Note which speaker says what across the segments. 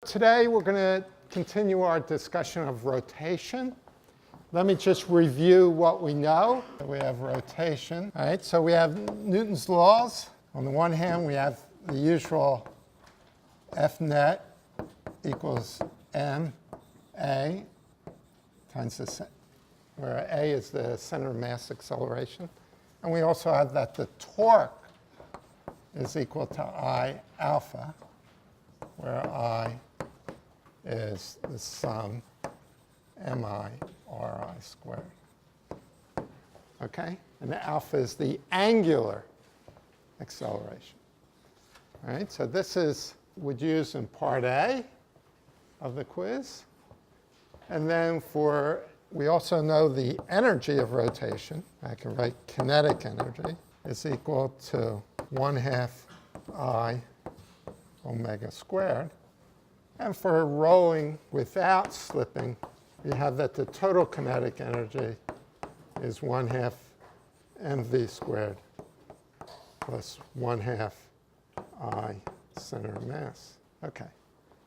Speaker 1: today we're going to continue our discussion of rotation. Let me just review what we know. We have rotation. All right, so we have Newton's laws. On the one hand, we have the usual F net equals ma times the, where a is the center of mass acceleration. And we also have that the torque is equal to I alpha, where I is the sum mi Ri squared. Okay? And the alpha is the angular acceleration. All right? So this is would use in part A of the quiz. And then for, we also know the energy of rotation. I can write kinetic energy is equal to 1/2 I omega squared. And for rolling without slipping, we have that the total kinetic energy is 1/2 mv squared plus 1/2 I center of mass. Okay,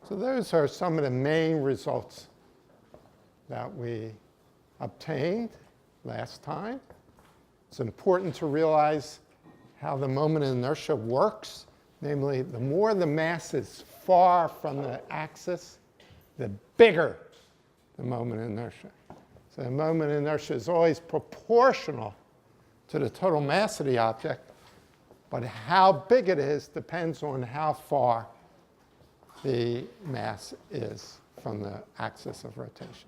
Speaker 1: so those are some of the main results that we obtained last time. It's important to realize how the moment of inertia works. Namely, the more the mass is far from the axis, the bigger the moment of inertia. So the moment of inertia is always proportional to the total mass of the object, but how big it is depends on how far the mass is from the axis of rotation.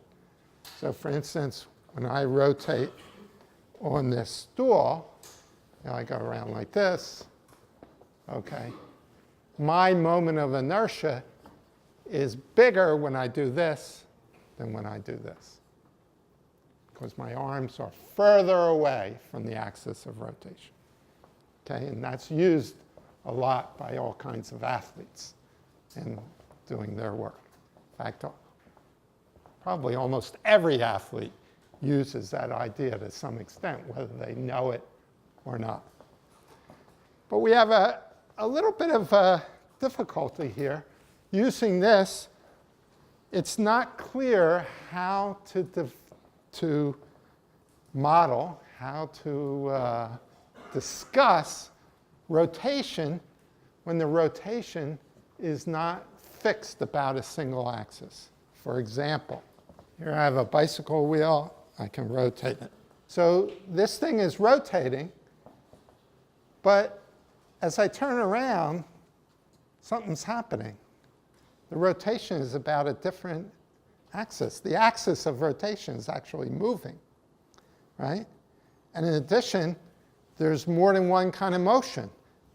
Speaker 1: So for instance, when I rotate on this stool, I go around like this, okay, my moment of inertia is bigger when I do this than when I do this, because my arms are further away from the axis of rotation. Okay, and that's used a lot by all kinds of athletes in doing their work. In fact, probably almost every athlete uses that idea to some extent, whether they know it or not. But we have a little bit of difficulty here. Using this, it's not clear how to model, how to discuss rotation when the rotation is not fixed about a single axis. For example, here I have a bicycle wheel. I can rotate it. So this thing is rotating, but as I turn around, something's happening. The rotation is about a different axis. The axis of rotation is actually moving, right? And in addition, there's more than one kind of motion.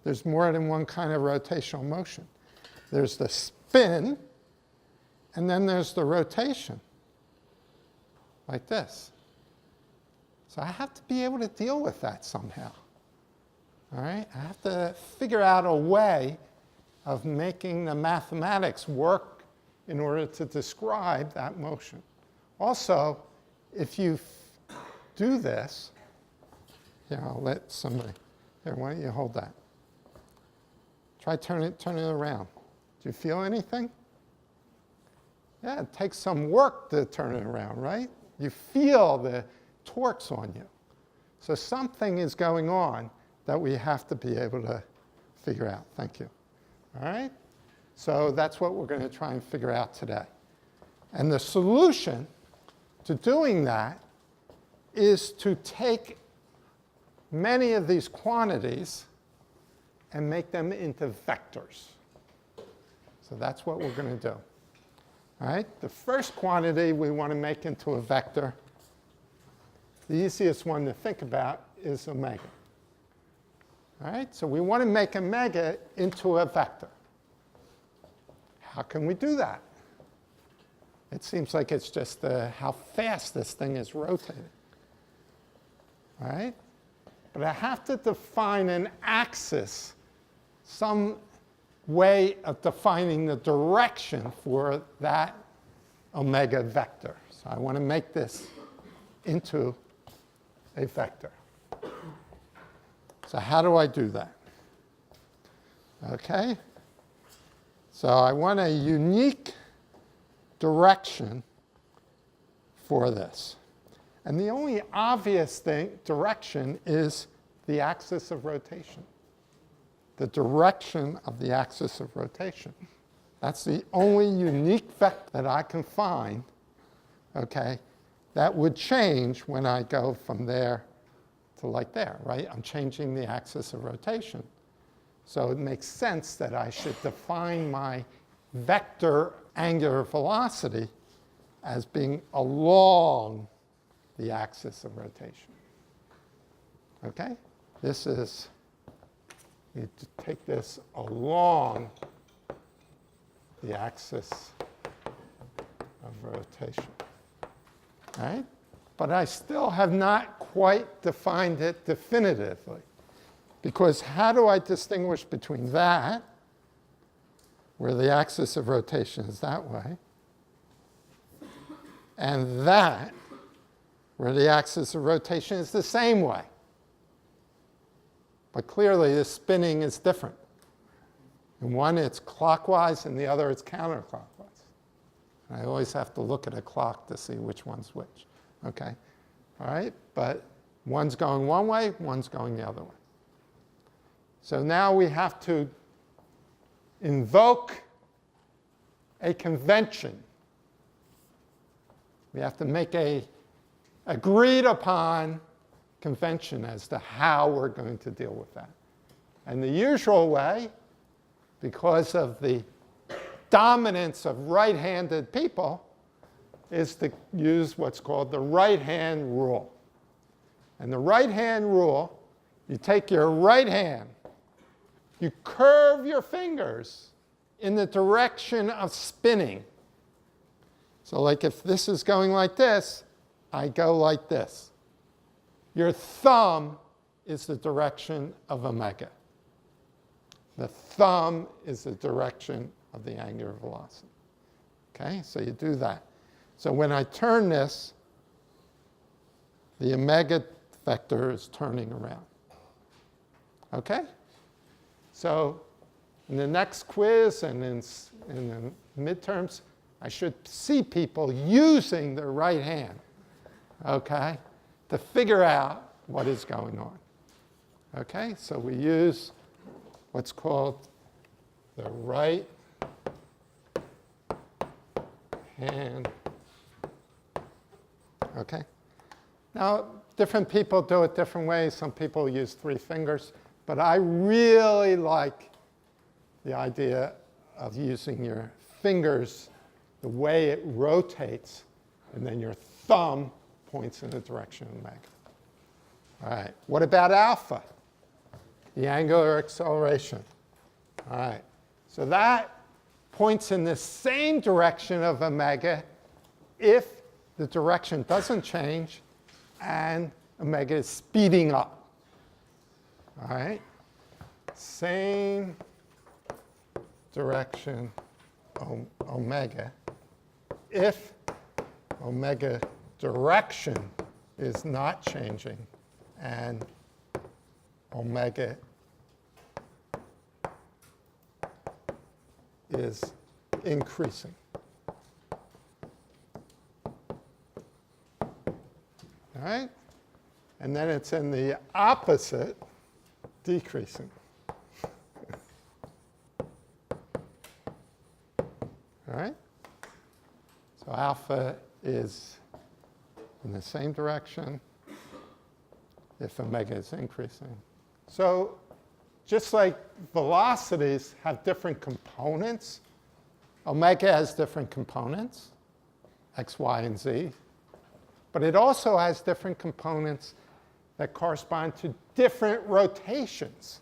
Speaker 1: There's more than one kind of rotational motion. There's the spin, and then there's the rotation, like this. So I have to be able to deal with that somehow. All right? I have to figure out a way of making the mathematics work in order to describe that motion. Also, if you do this, here, I'll let somebody, here, why don't you hold that? Try turn it around. Do you feel anything? Yeah, it takes some work to turn it around, right? You feel the torques on you. So something is going on that we have to be able to figure out. Thank you. All right? So that's what we're going to try and figure out today. And the solution to doing that is to take many of these quantities and make them into vectors. So that's what we're going to do. All right? The first quantity we want to make into a vector, the easiest one to think about is omega. All right? So we want to make omega into a vector. How can we do that? It seems like it's just how fast this thing is rotating. All right? But I have to define an axis, some way of defining the direction for that omega vector. So I want to make this into a vector. So how do I do that? Okay. So I want a unique direction for this. And the only obvious direction is the axis of rotation. The direction of the axis of rotation. That's the only unique vector that I can find, okay, that would change when I go from there to like there, right? I'm changing the axis of rotation. So it makes sense that I should define my vector angular velocity as being along the axis of rotation. Okay? This is, you take this along the axis of rotation. All right? But I still have not quite defined it definitively. Because how do I distinguish between that, where the axis of rotation is that way, and that, where the axis of rotation is the same way? But clearly, the spinning is different. In one, it's clockwise, and the other, it's counterclockwise. And I always have to look at a clock to see which one's which. Okay? All right? But one's going one way, one's going the other way. So now we have to invoke a convention. We have to make a agreed upon convention as to how we're going to deal with that. And the usual way, because of the dominance of right-handed people, is to use what's called the right-hand rule. And the right-hand rule, you take your right hand, you curve your fingers in the direction of spinning. So like if this is going like this, I go like this. Your thumb is the direction of omega. The thumb is the direction of the angular velocity. Okay, so you do that. So when I turn this, the omega vector is turning around. Okay? So in the next quiz and in the midterms, I should see people using their right hand, okay, to figure out what is going on. Okay, so we use what's called the right hand. Okay. Now, different people do it different ways. Some people use 3 fingers. But I really like the idea of using your fingers the way it rotates, and then your thumb points in the direction of omega. All right. What about alpha? The angular acceleration. All right. So that points in the same direction of omega if the direction doesn't change and omega is speeding up. All right, same direction omega if omega direction is not changing and omega is increasing. All right, and then it's in the opposite, decreasing. All right? So alpha is in the same direction if omega is increasing. So just like velocities have different components, omega has different components, x, y, and z. But it also has different components that correspond to different rotations.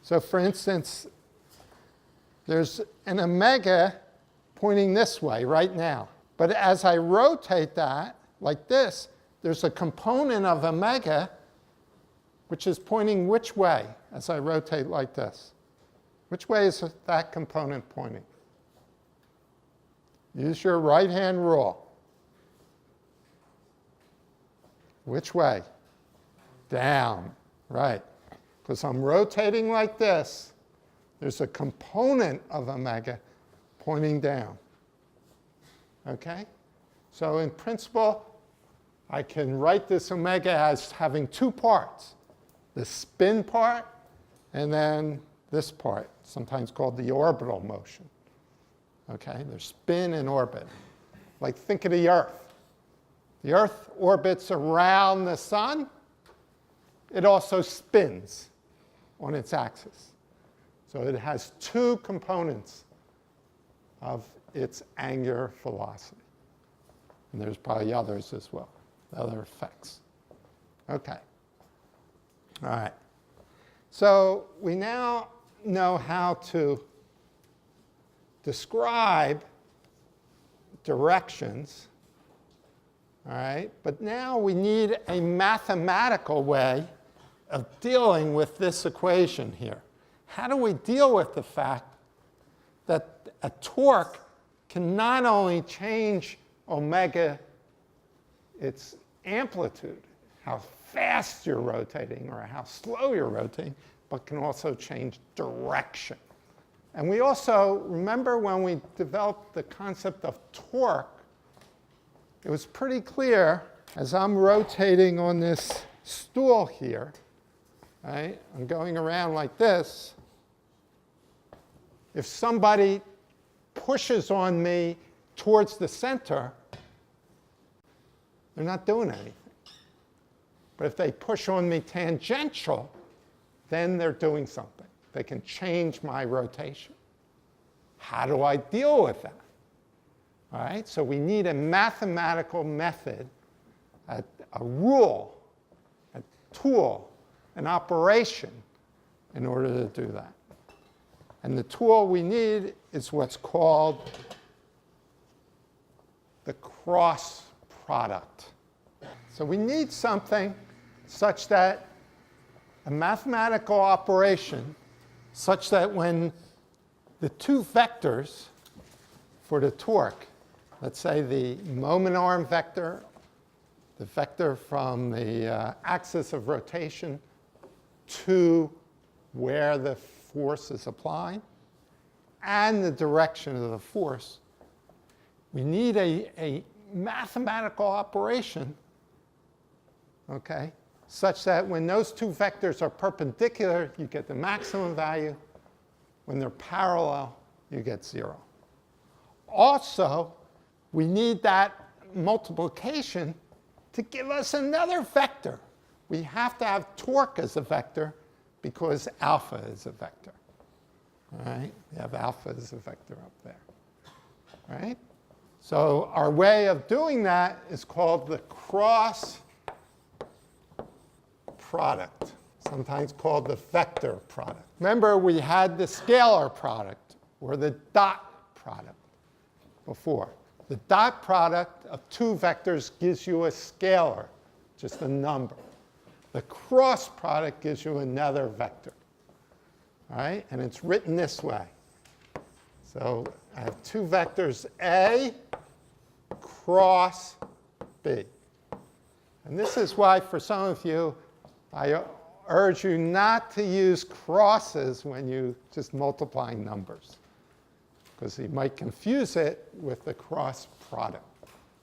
Speaker 1: So for instance, there's an omega pointing this way right now. But as I rotate that, like this, there's a component of omega which is pointing which way as I rotate like this? Which way is that component pointing? Use your right-hand rule. Which way? Down, right. Because I'm rotating like this, there's a component of omega pointing down. Okay? So in principle, I can write this omega as having two parts, the spin part and then this part, sometimes called the orbital motion. Okay? There's spin and orbit. Like think of the Earth. The Earth orbits around the sun. It also spins on its axis. So it has two components of its angular velocity. And there's probably others as well, other effects. Okay. All right. So we now know how to describe directions. All right. But now we need a mathematical way of dealing with this equation here. How do we deal with the fact that a torque can not only change omega, its amplitude, how fast you're rotating or how slow you're rotating, but can also change direction. And we also, remember when we developed the concept of torque, it was pretty clear as I'm rotating on this stool here, right? I'm going around like this. If somebody pushes on me towards the center, they're not doing anything. But if they push on me tangential, then they're doing something. They can change my rotation. How do I deal with that? All right, so we need a mathematical method, a rule, a tool, an operation in order to do that. And the tool we need is what's called the cross product. So we need something such that a mathematical operation such that when the two vectors for the torque, let's say the moment arm vector, the vector from the axis of rotation to where the force is applied, and the direction of the force, we need a mathematical operation, okay, such that when those two vectors are perpendicular, you get the maximum value. When they're parallel, you get 0. Also, we need that multiplication to give us another vector. We have to have torque as a vector because alpha is a vector. All right? We have alpha as a vector up there. All right? So our way of doing that is called the cross product, sometimes called the vector product. Remember, we had the scalar product or the dot product before. The dot product of two vectors gives you a scalar, just a number. The cross product gives you another vector. All right? And it's written this way. So I have two vectors, A cross B. And this is why, for some of you, I urge you not to use crosses when you just multiplying numbers, because you might confuse it with the cross product.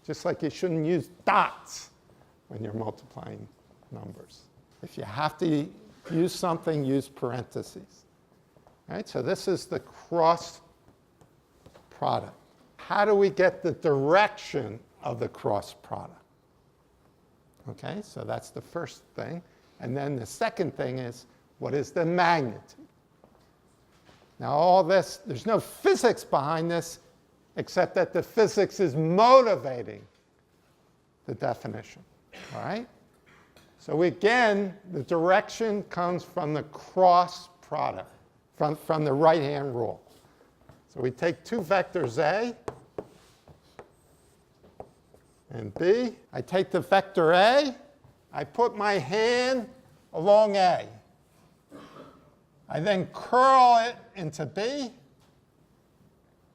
Speaker 1: Just like you shouldn't use dots when you're multiplying numbers. If you have to use something, use parentheses. All right, so this is the cross product. How do we get the direction of the cross product? Okay, so that's the first thing. And then the second thing is, what is the magnitude? Now all this, there's no physics behind this, except that the physics is motivating the definition. All right? So again, the direction comes from the cross product, from the right-hand rule. So we take two vectors A and B. I take the vector A. I put my hand along A. I then curl it into B,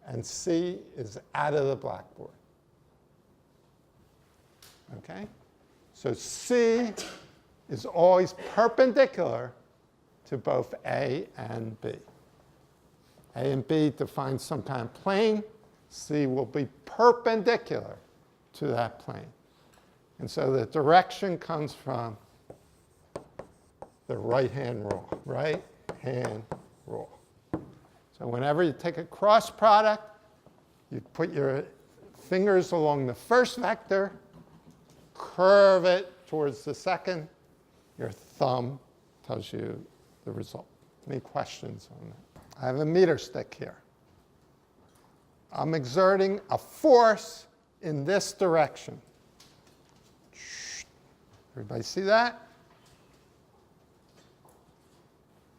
Speaker 1: and C is out of the blackboard. Okay? So C is always perpendicular to both A and B. A and B define some kind of plane. C will be perpendicular to that plane. And so the direction comes from the right-hand rule, right-hand rule. So whenever you take a cross product, you put your fingers along the first vector, curve it towards the second. Your thumb tells you the result. Any questions on that? I have a meter stick here. I'm exerting a force in this direction. Everybody see that?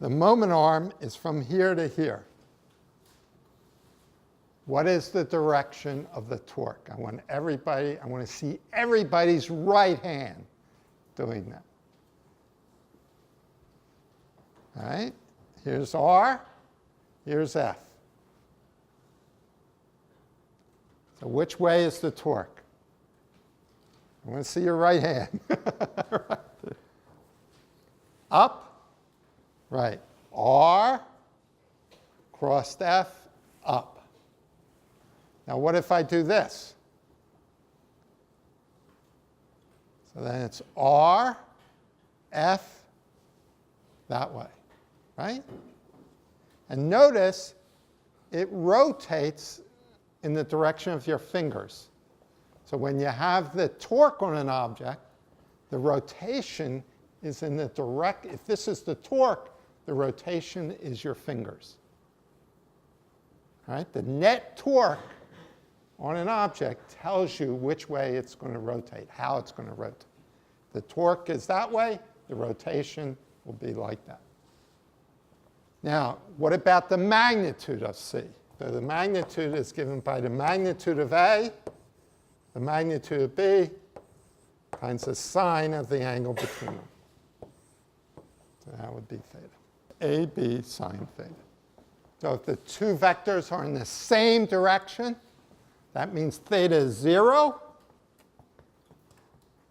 Speaker 1: The moment arm is from here to here. What is the direction of the torque? I want to see everybody's right hand doing that. All right, here's R, here's F. So which way is the torque? I want to see your right hand. Up, right. R, crossed F, up. Now what if I do this? So then it's R, F, that way, right? And notice it rotates in the direction of your fingers. So when you have the torque on an object, the rotation is in the direct, if this is the torque, the rotation is your fingers. All right? The net torque on an object tells you which way it's going to rotate, how it's going to rotate. The torque is that way, the rotation will be like that. Now, what about the magnitude of C? So the magnitude is given by the magnitude of A, the magnitude of B, times the sine of the angle between them. So that would be theta. AB sine theta. So if the two vectors are in the same direction, that means theta is 0. All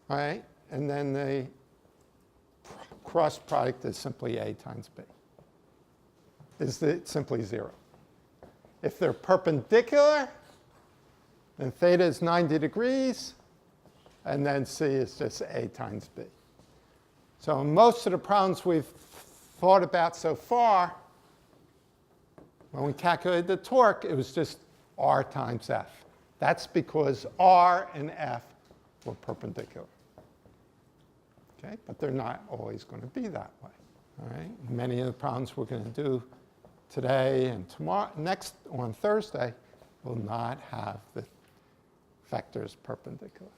Speaker 1: right? And then the cross product is simply A times B. Is simply 0. If they're perpendicular, then theta is 90 degrees, and then C is just A times B. So in most of the problems we've thought about so far, when we calculated the torque, it was just R times F. That's because R and F were perpendicular. Okay? But they're not always going to be that way. All right? Many of the problems we're going to do today and tomorrow, on Thursday, will not have the vectors perpendicular.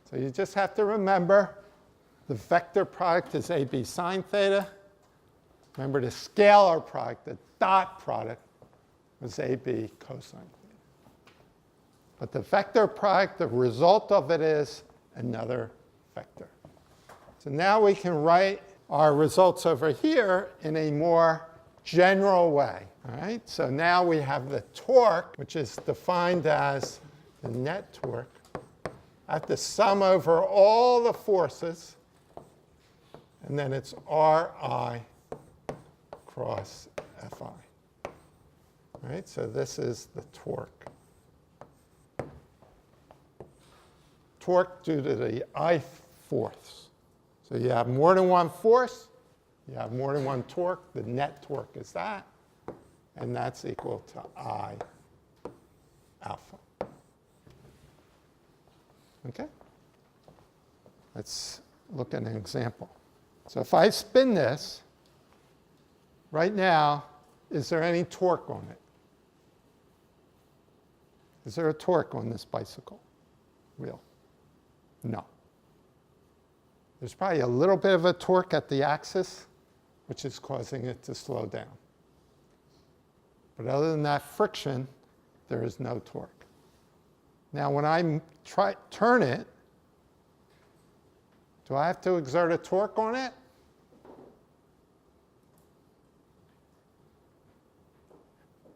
Speaker 1: So you just have to remember the vector product is AB sine theta. Remember the scalar product, the dot product, was AB cosine theta. But the vector product, the result of it is another vector. So now we can write our results over here in a more general way. All right? So now we have the torque, which is defined as the net torque. I have to sum over all the forces, and then it's Ri cross Fi. All right? So this is the torque. Torque due to the I force. So you have more than one force, you have more than one torque. The net torque is that, and that's equal to I alpha. Okay? Let's look at an example. So if I spin this, right now, is there any torque on it? Is there a torque on this bicycle wheel? No. There's probably a little bit of a torque at the axis, which is causing it to slow down. But other than that friction, there is no torque. Now, when I turn it, do I have to exert a torque on it?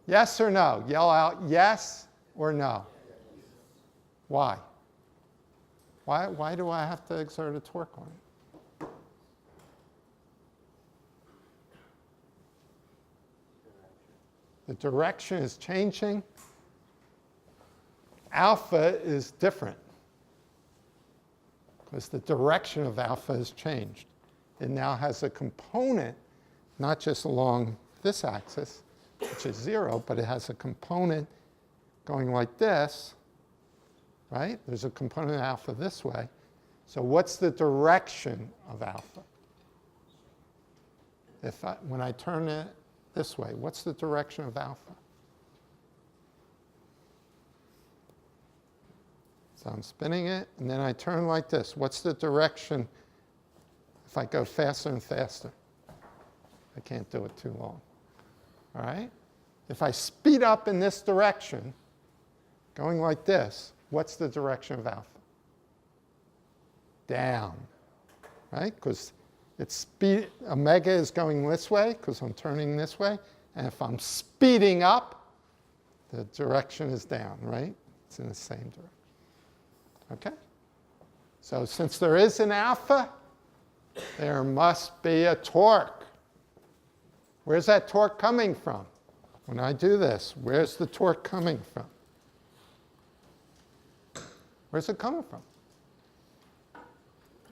Speaker 1: Yes or no? Yell out yes or no. Why? Why do I have to exert a torque on it? The direction is changing. alpha is different because the direction of alpha has changed. It now has a component, not just along this axis, which is 0, but it has a component going like this, right? There's a component of alpha this way. So what's the direction of alpha? When I turn it this way, what's the direction of alpha? So I'm spinning it, and then I turn like this. What's the direction if I go faster and faster? I can't do it too long. All right? If I speed up in this direction, going like this, what's the direction of alpha? Down, right? Because omega is going this way because I'm turning this way. And if I'm speeding up, the direction is down, right? It's in the same direction. Okay? So since there is an alpha, there must be a torque. Where's that torque coming from? When I do this, where's the torque coming from? Where's it coming from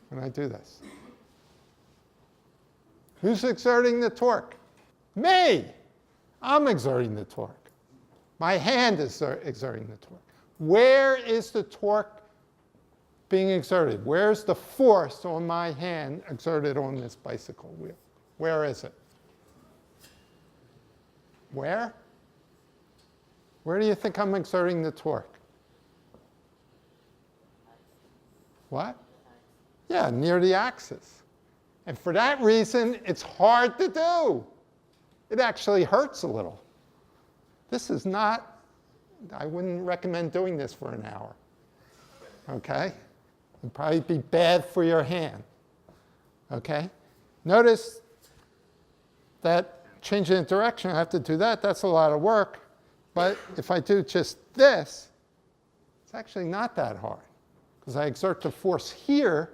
Speaker 1: when I do this? Who's exerting the torque? Me! I'm exerting the torque. My hand is exerting the torque. Where is the torque being exerted? Where's the force on my hand exerted on this bicycle wheel? Where is it? Where? Where do you think I'm exerting the torque? What? Yeah, near the axis. And for that reason, it's hard to do. It actually hurts a little. This is not, I wouldn't recommend doing this for an hour. Okay? It'd probably be bad for your hand. Okay? Notice that changing the direction, I have to do that. That's a lot of work. But if I do just this, it's actually not that hard. Because I exert the force here,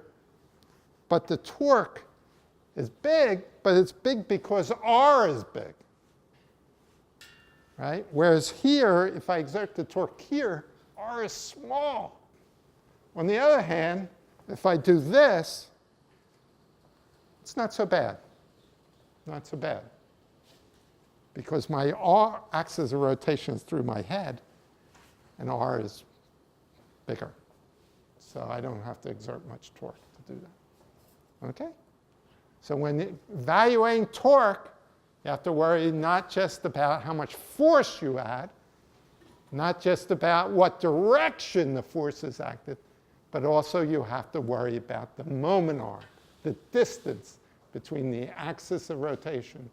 Speaker 1: but the torque is big, but it's big because R is big. Right? Whereas here, if I exert the torque here, R is small. On the other hand, if I do this, it's not so bad. Not so bad. Because my R axis of rotation is through my head, and R is bigger. So I don't have to exert much torque to do that. Okay? So when evaluating torque, you have to worry not just about how much force you add, not just about what direction the force is acted, but also you have to worry about the moment arm, the distance between the axis of rotation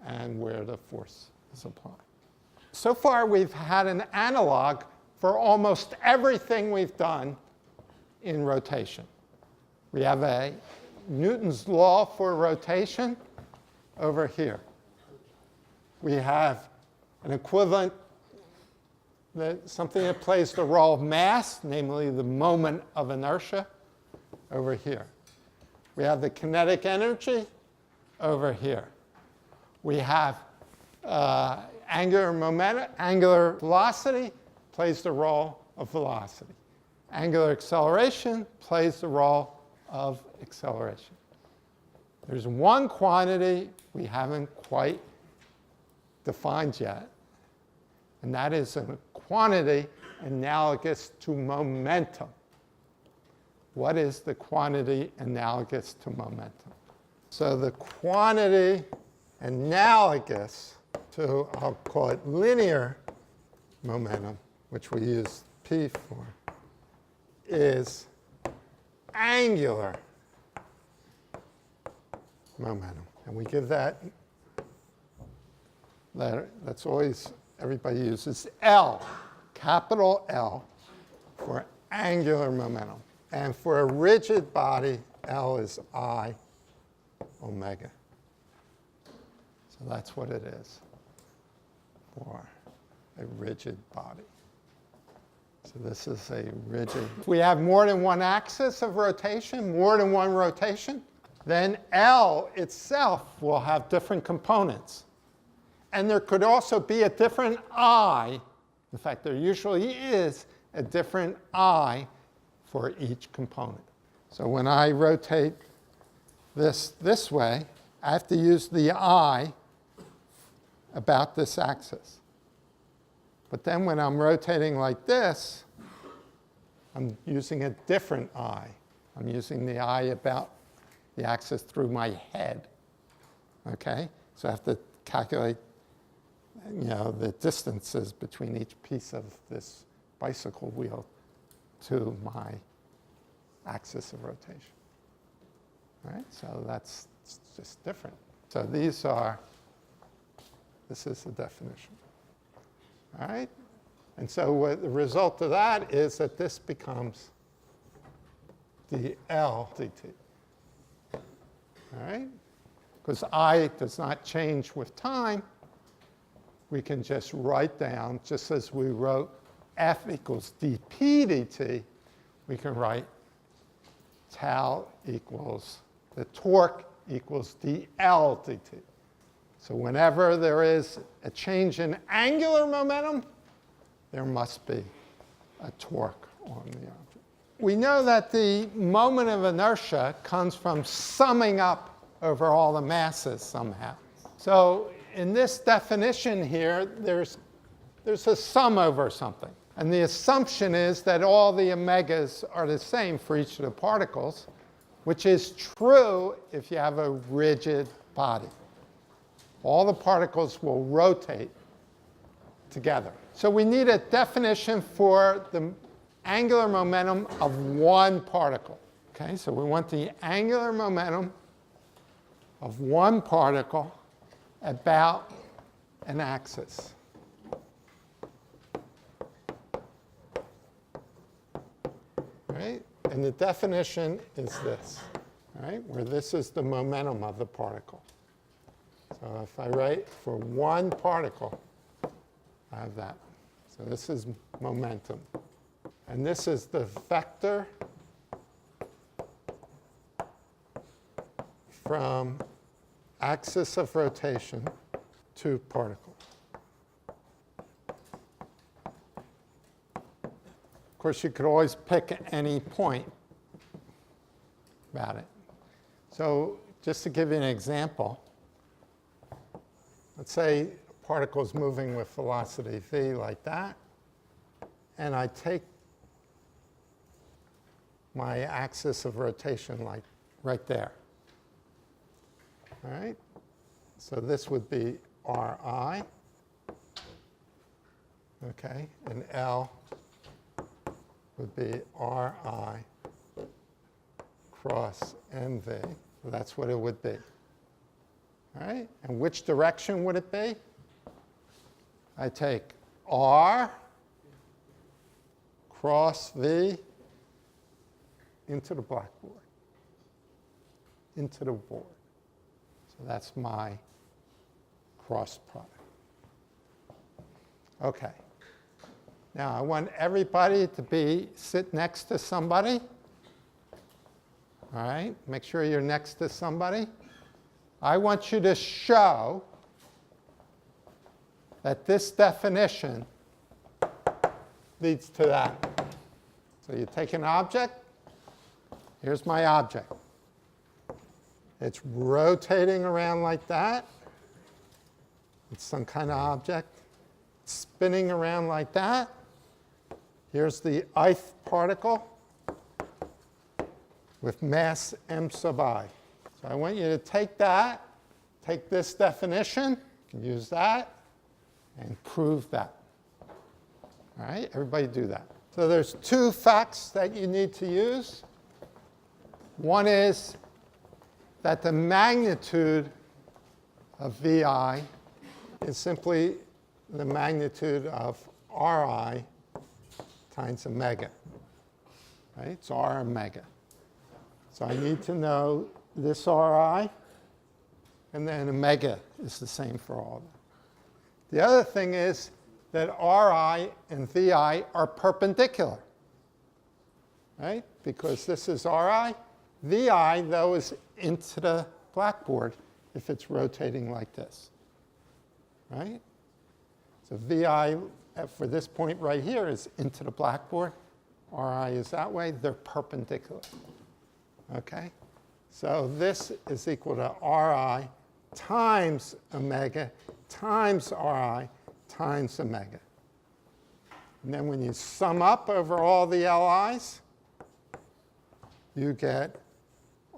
Speaker 1: and where the force is applied. So far, we've had an analog for almost everything we've done in rotation. We have a Newton's law for rotation over here. We have an equivalent, something that plays the role of mass, namely the moment of inertia, over here. We have the kinetic energy over here. We have angular momentum, angular velocity plays the role of velocity. Angular acceleration plays the role of acceleration. There's one quantity we haven't quite defined yet, and that is a quantity analogous to momentum. What is the quantity analogous to momentum? So the quantity analogous to, I'll call it linear momentum, which we use P for, is angular momentum. And we give that letter, that's always, everybody uses L, capital L, for angular momentum. And for a rigid body, L is I omega. So that's what it is for a rigid body. So this is a rigid. If we have more than one axis of rotation, more than one rotation, then L itself will have different components. And there could also be a different I In fact, there usually is a different I for each component. So when I rotate this way, I have to use the I about this axis. But then when I'm rotating like this, I'm using a different I. I'm using the I about the axis through my head. Okay? So I have to calculate, the distances between each piece of this bicycle wheel to my axis of rotation. All right? So that's just different. So this is the definition. All right? And so what the result of that is that this becomes dl dt. All right? Because I does not change with time, we can just write down, just as we wrote F equals dp dt, we can write tau equals, the torque equals dl dt. So whenever there is a change in angular momentum, there must be a torque on the object. We know that the moment of inertia comes from summing up over all the masses somehow. So in this definition here, there's a sum over something. And the assumption is that all the omegas are the same for each of the particles, which is true if you have a rigid body. All the particles will rotate together. So we need a definition for the angular momentum of one particle. Okay, so we want the angular momentum of one particle about an axis. Right? And the definition is this, right? Where this is the momentum of the particle. So if I write for one particle, I have that. So this is momentum. And this is the vector from axis of rotation to particle. Of course, you could always pick any point about it. So just to give you an example, let's say a particle is moving with velocity v like that, and I take my axis of rotation like right there. All right? So this would be Ri, okay, and L would be Ri cross NV. So that's what it would be. All right? And which direction would it be? I take R cross V into the blackboard, into the board. So that's my cross product. Okay. Now I want everybody to sit next to somebody. All right? Make sure you're next to somebody. I want you to show that this definition leads to that. So you take an object. Here's my object. It's rotating around like that. It's some kind of object. It's spinning around like that. Here's the ith particle with mass m sub I. So I want you to take that, take this definition, you can use that, and prove that. All right, everybody do that. So there's two facts that you need to use. One is that the magnitude of VI is simply the magnitude of Ri times omega. Right? It's R omega. So I need to know this Ri, and then omega is the same for all of them. The other thing is that Ri and Vi are perpendicular. Right? Because this is Ri. Vi, though, is into the blackboard if it's rotating like this. Right? So Vi for this point right here is into the blackboard. Ri is that way. They're perpendicular. Okay? So this is equal to Ri times omega times Ri times omega. And then when you sum up over all the Li's, you get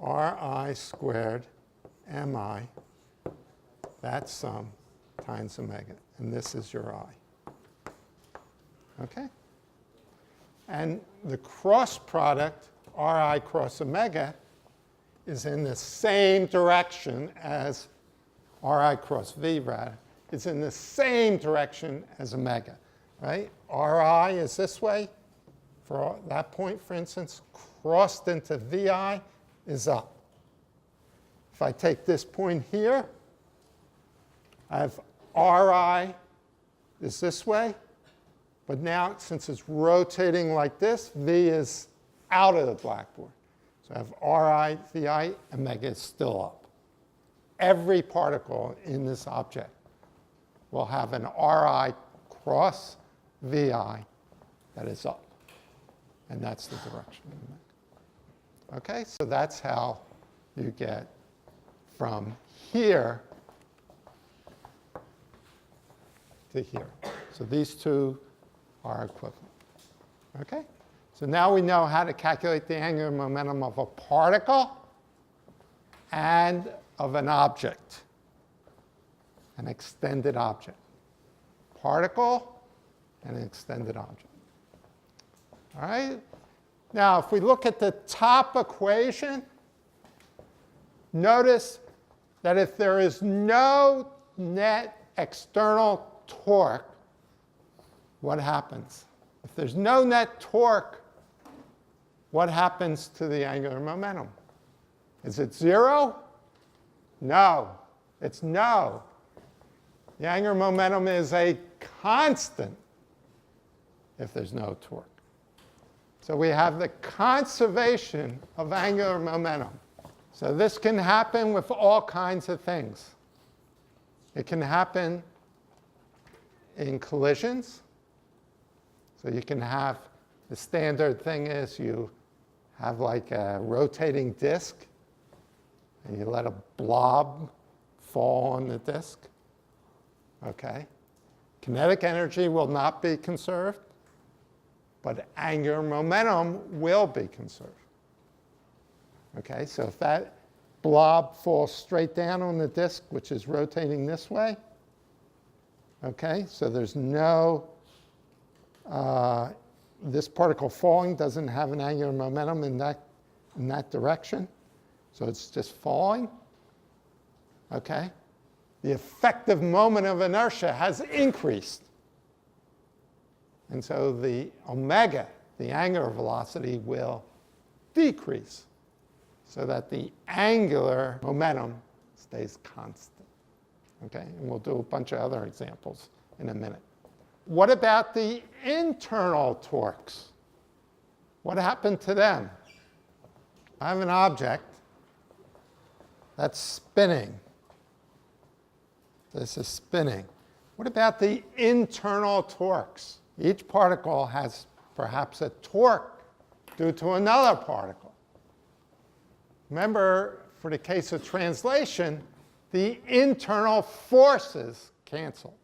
Speaker 1: Ri squared mi, that sum, times omega. And this is your I. Okay? And the cross product, Ri cross omega, is in the same direction as Ri cross V, rather. It's in the same direction as omega, right? Ri is this way. For that point, for instance, crossed into Vi is up. If I take this point here, I have Ri is this way. But now, since it's rotating like this, V is out of the blackboard. So I have Ri, Vi, omega is still up. Every particle in this object will have an Ri cross Vi that is up. And that's the direction of omega. Okay, so that's how you get from here to here. So these two are equivalent. Okay? So now we know how to calculate the angular momentum of a particle and of an object, an extended object. Particle and an extended object. All right? Now, if we look at the top equation, notice that if there is no net external torque, what happens? If there's no net torque, what happens to the angular momentum? Is it 0? No. It's no. The angular momentum is a constant if there's no torque. So we have the conservation of angular momentum. So this can happen with all kinds of things. It can happen in collisions. So you can have, the standard thing is you have like a rotating disk, and you let a blob fall on the disk. Okay? Kinetic energy will not be conserved, but angular momentum will be conserved. Okay, so if that blob falls straight down on the disk, which is rotating this way, okay, so there's no, this particle falling doesn't have an angular momentum in that direction, so it's just falling, okay? The effective moment of inertia has increased. And so the omega, the angular velocity, will decrease so that the angular momentum stays constant. Okay, and we'll do a bunch of other examples in a minute. What about the internal torques? What happened to them? I have an object that's spinning. This is spinning. What about the internal torques? Each particle has perhaps a torque due to another particle. Remember, for the case of translation, the internal forces cancel.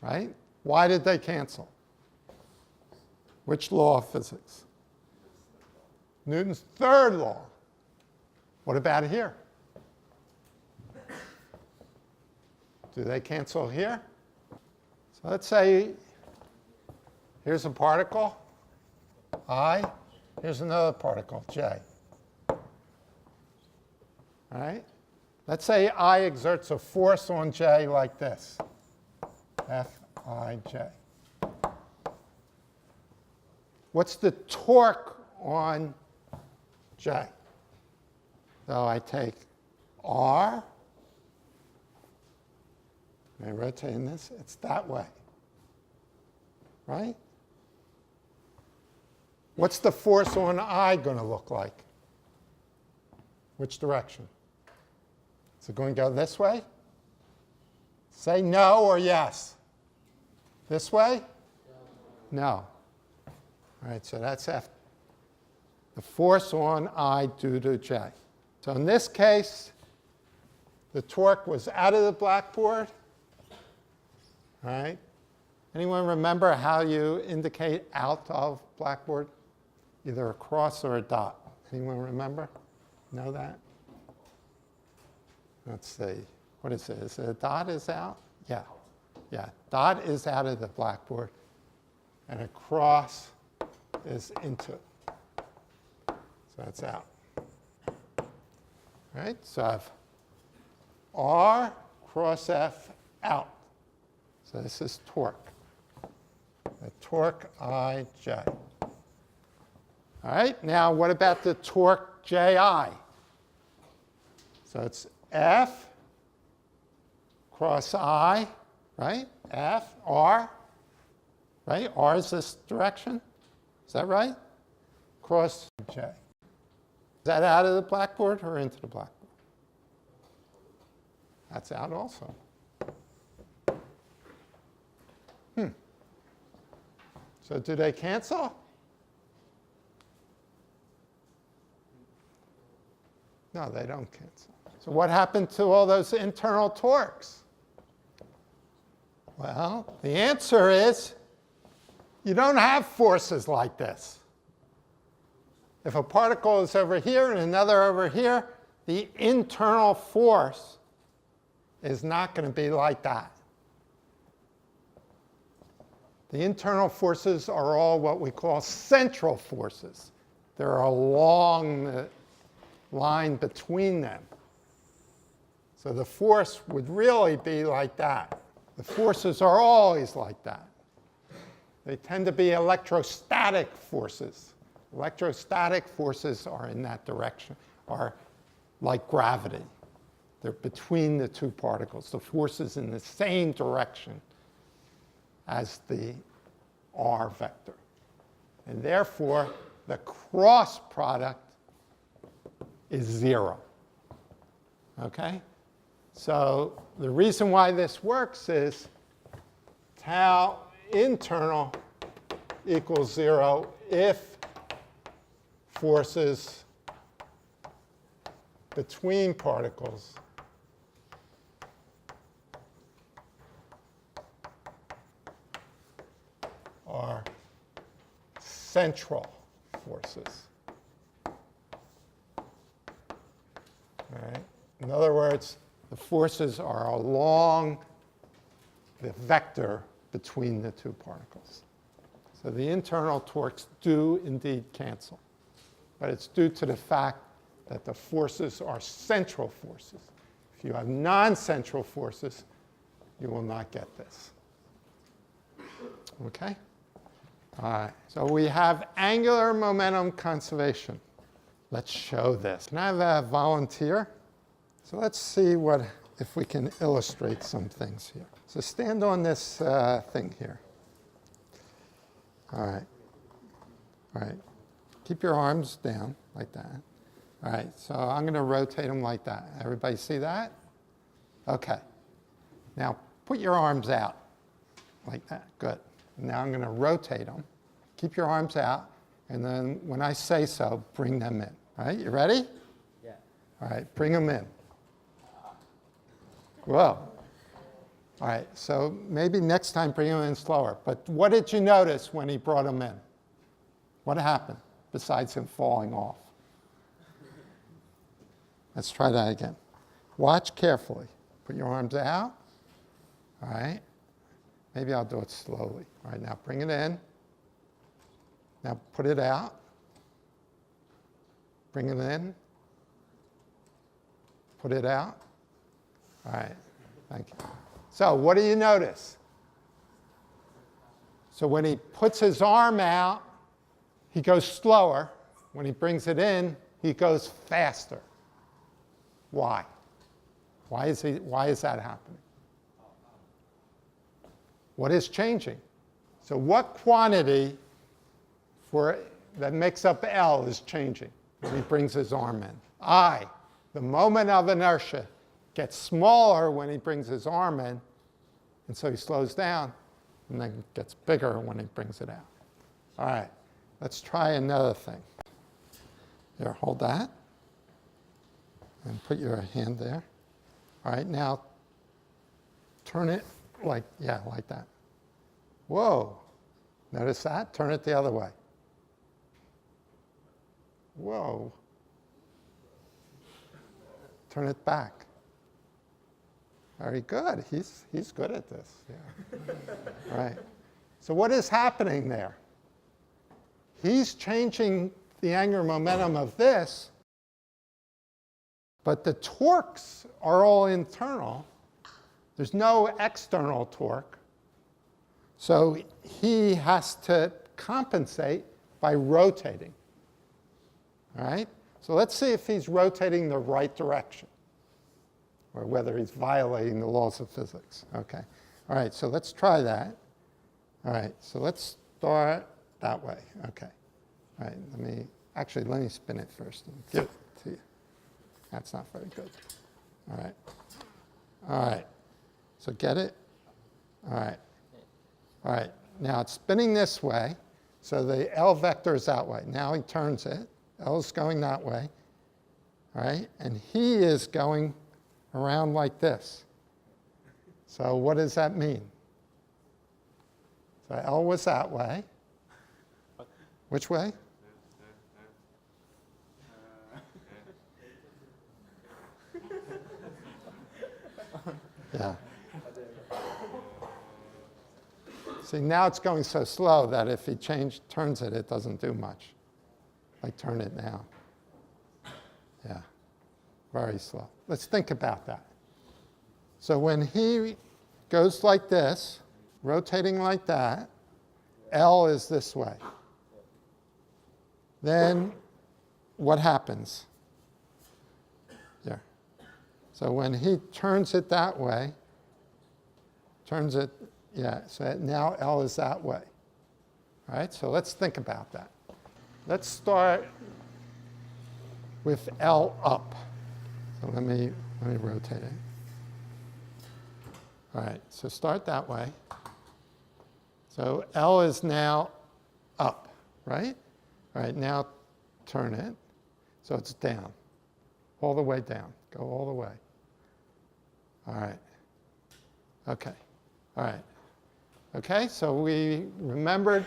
Speaker 1: Right? Why did they cancel? Which law of physics? Newton's third law. What about here? Do they cancel here? So let's say here's a particle, I. Here's another particle, J. All right? Let's say I exerts a force on J like this, Fij. What's the torque on J? So I take R. Am I rotating this? It's that way, right? What's the force on I going to look like? Which direction? Is it going to go this way? Say no or yes. This way? No. All right, so that's F. The force on I due to J. So in this case, the torque was out of the blackboard. All right. Anyone remember how you indicate out of blackboard? Either a cross or a dot. Anyone remember? Know that? Let's see. What is it? Is it a dot is out? Yeah. Yeah. Dot is out of the blackboard. And a cross is into it. So that's out. All right. So I have R cross F out. So this is torque. The torque IJ. All right, now what about the torque JI? So it's F cross I, right? F, R, right? R is this direction. Is that right? Cross J. Is that out of the blackboard or into the blackboard? That's out also. So do they cancel? No, they don't cancel. So what happened to all those internal torques? Well, the answer is you don't have forces like this. If a particle is over here and another over here, the internal force is not going to be like that. The internal forces are all what we call central forces. They're along the line between them. So the force would really be like that. The forces are always like that. They tend to be electrostatic forces. Electrostatic forces are in that direction, are like gravity. They're between the two particles. The force is in the same direction as the R vector. And therefore, the cross product is 0. Okay? So the reason why this works is tau internal equals 0 if forces between particles are central forces. All right? In other words, the forces are along the vector between the two particles. So the internal torques do indeed cancel. But it's due to the fact that the forces are central forces. If you have non-central forces, you will not get this. Okay? All right. So we have angular momentum conservation. Let's show this. Can I have a volunteer? So let's see if we can illustrate some things here. So stand on this thing here. All right. All right. Keep your arms down like that. All right. So I'm going to rotate them like that. Everybody see that? Okay. Now put your arms out like that. Good. Now I'm going to rotate them. Keep your arms out. And then when I say so, bring them in. All right. You ready?
Speaker 2: Yeah.
Speaker 1: All right. Bring them in. Whoa. All right, so maybe next time bring him in slower. But what did you notice when he brought him in? What happened besides him falling off? Let's try that again. Watch carefully. Put your arms out. All right. Maybe I'll do it slowly. All right, now bring it in. Now put it out. Bring it in. Put it out. All right, thank you. So what do you notice? So when he puts his arm out, he goes slower. When he brings it in, he goes faster. Why? Why is that happening? What is changing? So what quantity that makes up L is changing when he brings his arm in? I, the moment of inertia, gets smaller when he brings his arm in, and so he slows down. and then it gets bigger when he brings it out. All right, let's try another thing. Here, hold that, and put your hand there. All right, now turn it like that. Whoa, notice that? Turn it the other way. Whoa. Turn it back. Very good. He's good at this. Yeah. All right. So what is happening there? He's changing the angular momentum of this, but the torques are all internal. There's no external torque. So he has to compensate by rotating. All right? So let's see if he's rotating the right direction, or whether he's violating the laws of physics. Okay. All right, so let's try that. All right, so let's start that way. Okay. All right, let me spin it first and give it to you. That's not very good. All right. All right. So get it? All right. All right. Now it's spinning this way, so the L vector is that way. Now he turns it. L is going that way. All right. And he is going around like this. So what does that mean? So L was that way. Which way? Yeah. See, now it's going so slow that if he turns it, it doesn't do much. Like turn it now. Yeah, very slow. Let's think about that. So when he goes like this, rotating like that, L is this way. Then what happens? Here. So when he turns it that way, so now L is that way. All right, so let's think about that. Let's start with L up. So let me rotate it. All right, so start that way. So L is now up, right? All right, now turn it. So it's down, all the way down. Go all the way. All right. Okay. All right. Okay, so we remembered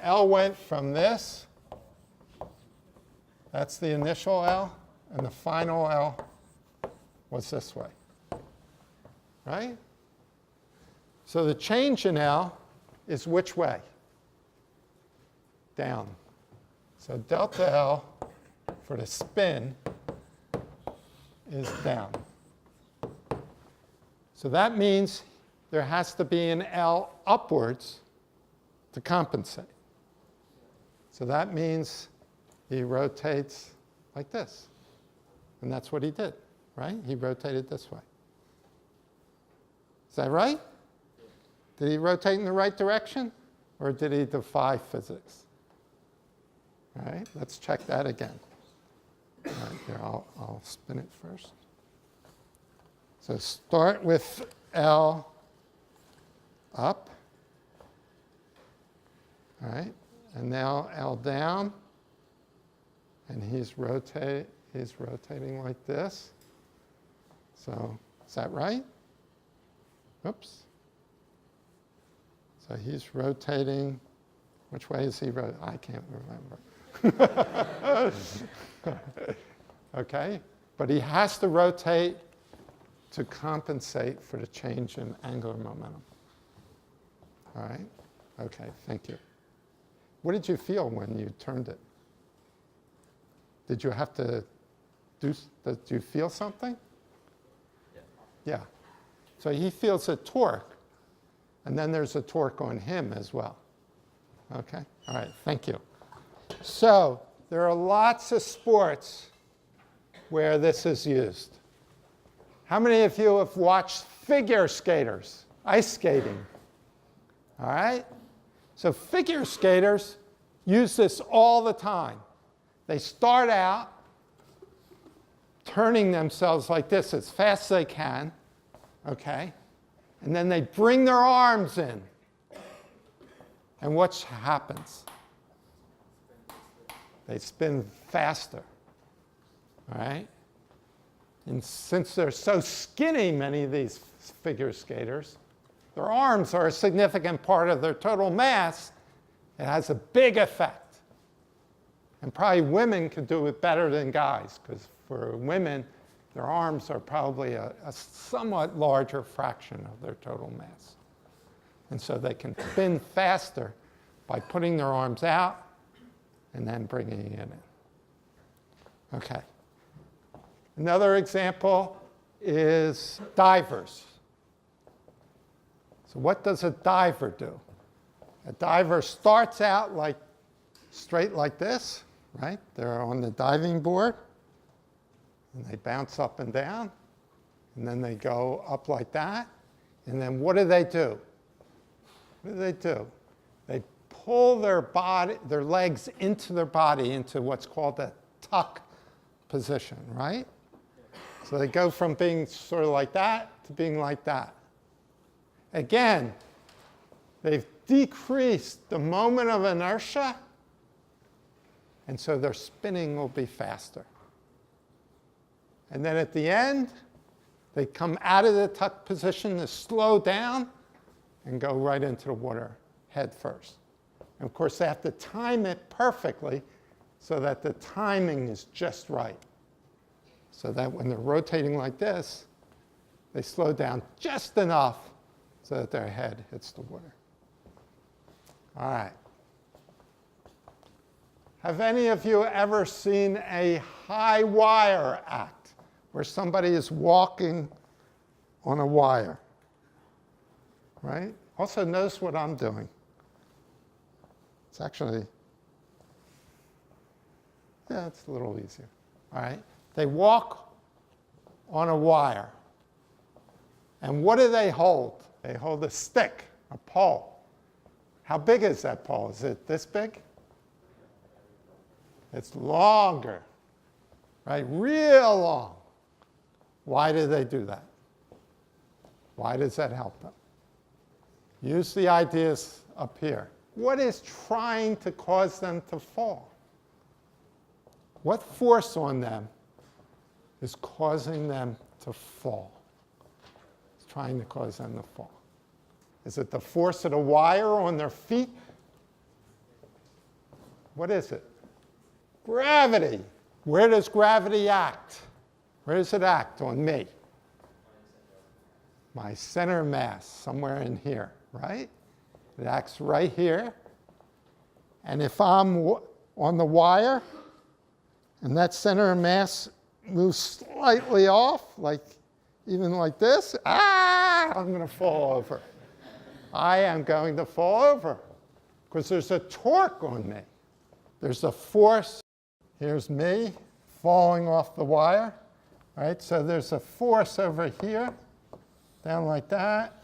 Speaker 1: L went from this. That's the initial L, and the final L was this way. Right? So the change in L is which way? Down. So delta L for the spin is down. So that means there has to be an L upwards to compensate. So that means he rotates like this. And that's what he did, right? He rotated this way. Is that right? Did he rotate in the right direction? Or did he defy physics? All right, let's check that again. All right, here, I'll spin it first. So start with L up. All right, and now L down. And he's rotating like this. So is that right? Oops. So he's rotating. Which way is he rotating? I can't remember. Okay, but he has to rotate to compensate for the change in angular momentum. All right? Okay, thank you. What did you feel when you turned it? Did you have to did you feel something? Yeah. So he feels a torque, and then there's a torque on him as well. Okay? All right, thank you. So there are lots of sports where this is used. How many of you have watched figure skaters, ice skating? All right? So figure skaters use this all the time. They start out turning themselves like this as fast as they can, okay? And then they bring their arms in, And what happens? They spin faster, all right? And since they're so skinny, many of these figure skaters, their arms are a significant part of their total mass. It has a big effect. And probably women could do it better than guys, because for women, their arms are probably a somewhat larger fraction of their total mass. And so they can spin faster by putting their arms out and then bringing it in. Okay. Another example is divers. So what does a diver do? A diver starts out straight like this, right? They're on the diving board, and they bounce up and down, and then they go up like that, and then what do? What do they do? They pull their legs into their body into what's called a tuck position, right? So they go from being sort of like that to being like that. Again, they've decreased the moment of inertia, and so their spinning will be faster. And then at the end, they come out of the tuck position to slow down and go right into the water head first. And of course, they have to time it perfectly so that the timing is just right. So that when they're rotating like this, they slow down just enough so that their head hits the water. All right. Have any of you ever seen a high wire act where somebody is walking on a wire? Right? Also notice what I'm doing. It's actually, yeah, it's a little easier. All right? They walk on a wire. And what do they hold? They hold a stick, a pole. How big is that pole? Is it this big? It's longer, right? Real long. Why do they do that? Why does that help them? Use the ideas up here. What is trying to cause them to fall? What force on them is causing them to fall? It's trying to cause them to fall. Is it the force of the wire on their feet? What is it? Gravity. Where does gravity act? Where does it act on me? My center mass, somewhere in here, right? It acts right here. And if I'm on the wire, and that center of mass moves slightly off, even like this, I'm going to fall over. I am going to fall over because there's a torque on me. There's a force. Here's me falling off the wire. Right? So there's a force over here, down like that.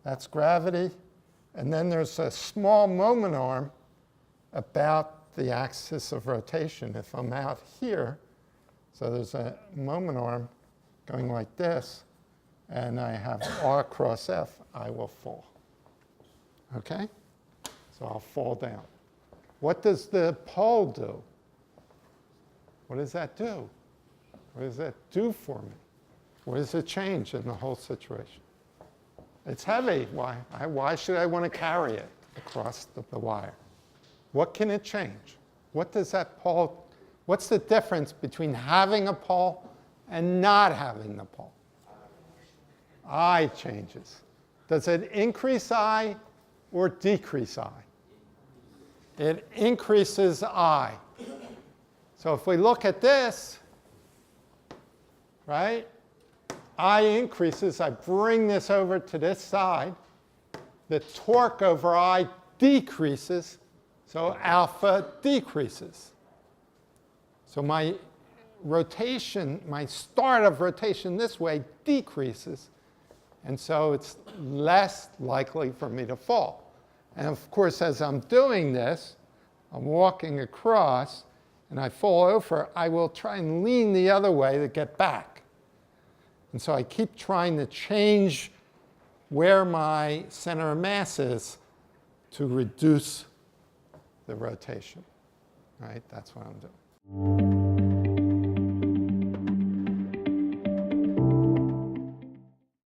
Speaker 1: That's gravity. And then there's a small moment arm about the axis of rotation. If I'm out here, so there's a moment arm going like this, and I have R cross F, I will fall. Okay? So I'll fall down. What does the pole do? What does that do? What does that do for me? What does it change in the whole situation? It's heavy. Why should I want to carry it across the wire? What can it change? What does that pole, what's the difference between having a pole and not having the pole? I changes. Does it increase I or decrease I? It increases I. So if we look at this, right? I increases, I bring this over to this side. The torque over I decreases, so alpha decreases. So my rotation, my start of rotation this way decreases, and so it's less likely for me to fall. And of course, as I'm doing this, I'm walking across, and I fall over, I will try and lean the other way to get back. And so I keep trying to change where my center of mass is to reduce the rotation. Right? That's what I'm doing.